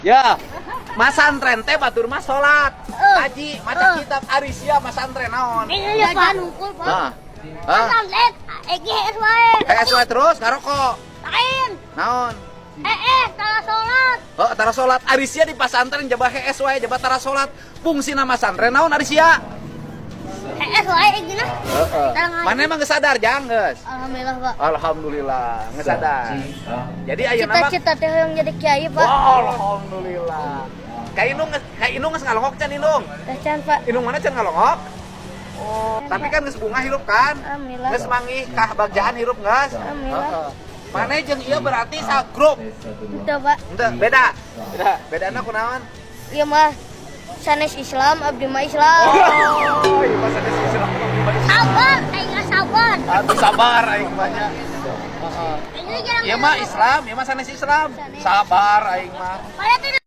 Ya, masantren teh batur mah salat. Haji maca kitab Arisia masantren naon? Iya Pak nungkul Pak. Nah. Hah? Masantren EGS wae. SW terus ngarokok. Lain. Naon? Tara salat. Oh, tara salat Arisia di pasantren jabah HS wae jabah tara salat. Fungsi nama santren naon Arisia? EGS wae gini. Heeh. Mana emang geus sadar jang geus? Alhamdulillah Pak. Alhamdulillah geus sadar. Jadi ayeuna mah Cita-cita teh yang jadi kiai Pak. alhamdulillah. Ka Inung geus ngalongok can Inung. Tacan Pak. Inung mana can ngalongok? Oh, tapi kan geus bunga hirup kan? Alhamdulillah. Geus manggih kah bagjahan hirup geus? Alhamdulillah. Mana jeung ieu berarti sagrup. Itu Pak. Henteu, beda. Bedana kunaon? Iya mah sanes Islam, abdi mah Islam. Oh, ieu mah sanes Islam. Sabar, aing nggak sabar. Atuh sabar aing banyak. Ini jarang. Ieu mah Islam, ieu mah sanes Islam. Sabar aing mah. Pada tuh